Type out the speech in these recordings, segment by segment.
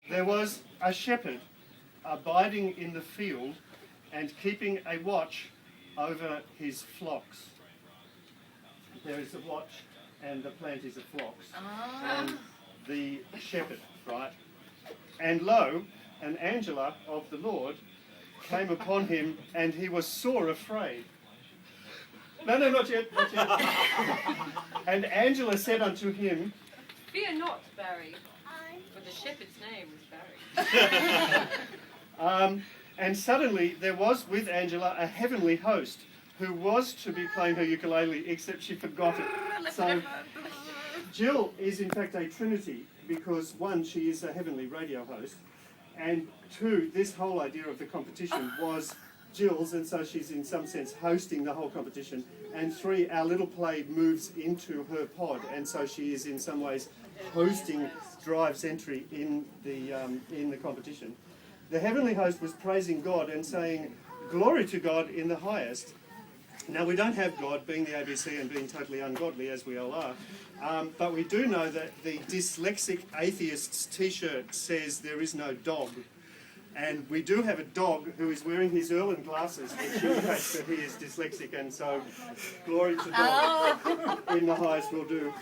there was a shepherd abiding in the field and keeping a watch over his flocks. There is a watch and the plant is a flocks. And the shepherd, right? And lo, an angel of the Lord came upon him, and he was sore afraid. No, not yet. And Angela said unto him, Fear not, Barry, for the shepherd's name is Barry. And suddenly there was with Angela a heavenly host who was to be playing her ukulele, except she forgot it. So Jill is in fact a trinity, because one, she is a heavenly radio host, and two, this whole idea of the competition was Jill's, and so she's in some sense hosting the whole competition. And three, our little play moves into her pod, and so she is in some ways hosting Drive's entry in the competition. The heavenly host was praising God and saying, "Glory to God in the highest." Now, we don't have God being the ABC and being totally ungodly, as we all are, but we do know that the dyslexic atheist's t-shirt says there is no dog. And we do have a dog who is wearing his Erlen glasses, which indicates that he is dyslexic, and so glory to God in the highest will do.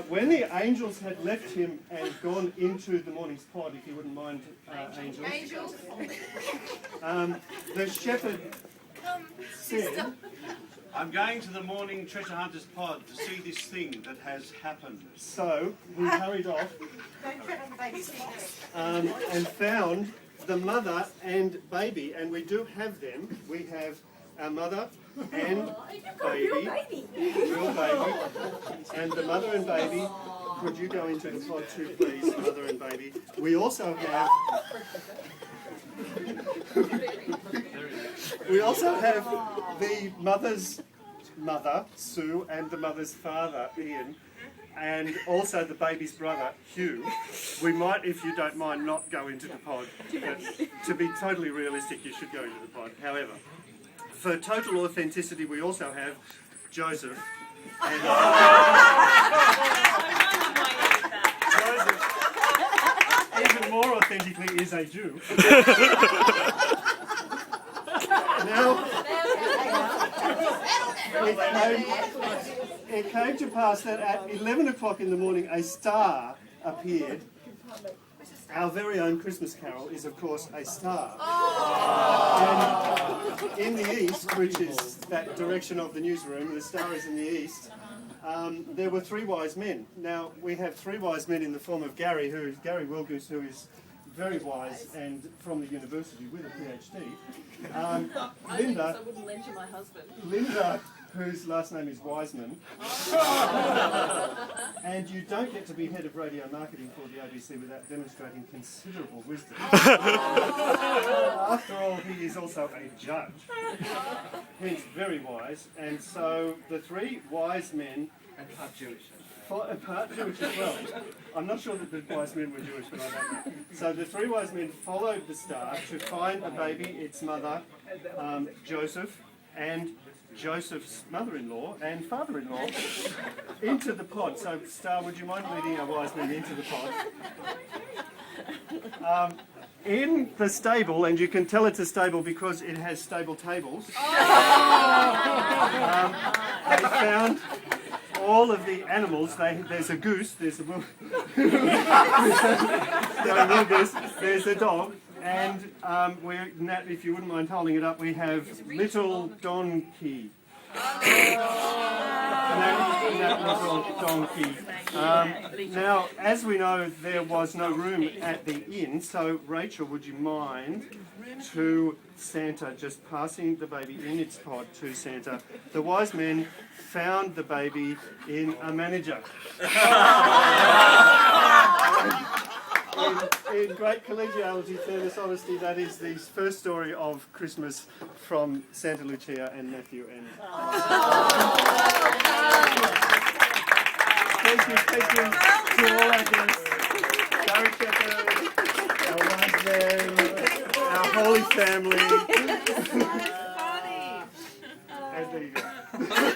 When the angels had left him and gone into the morning's pod, if you wouldn't mind, angels. The shepherd said, I'm going to the morning treasure hunter's pod to see this thing that has happened. So he hurried off and found the mother and baby, and we do have them. We have our mother and baby, real baby, and the mother and baby. Could you go into the pod too, please, mother and baby? We also have the mother's mother, Sue, and the mother's father, Ian, and also the baby's brother, Hugh. We might, if you don't mind, not go into the pod, but to be totally realistic, you should go into the pod. However, for total authenticity, we also have Joseph. And Joseph, even more authentically, is a Jew. Now, it came to pass that at 11 o'clock in the morning a star appeared. Our very own Christmas carol is, of course, a star. And in the east, which is that direction of the newsroom, the star is in the east, there were three wise men. Now, we have three wise men in the form of Gary Wilgoose, who is very wise and from the university with a PhD. Linda, I wouldn't lend you my husband. Linda, whose last name is Wiseman. And you don't get to be head of radio marketing for the ABC without demonstrating considerable wisdom. After all, he is also a judge. He's very wise. And so the three wise men, And part Jewish. part Jewish as well. I'm not sure that the wise men were Jewish, but I don't know. So the three wise men followed the star to find a baby, its mother, Joseph, and Joseph's mother-in-law and father-in-law into the pod. So, Star, would you mind leading our wise men into the pod? In the stable, and you can tell it's a stable because it has stable tables, they found all of the animals. There's a goose, there's a wilgoose, there's a dog, and Nat, if you wouldn't mind holding it up, we have little donkey. Nat little donkey. Now, as we know, there was no room at the inn, so Rachel, would you mind to Santa, just passing the baby in its pod to Santa? The wise men found the baby in a manger. In great collegiality, fairness, honesty, that is the first story of Christmas from Santa Lucia and Matthew and Thank you to all our guests, Gary Shepherd, our wise men, our holy family.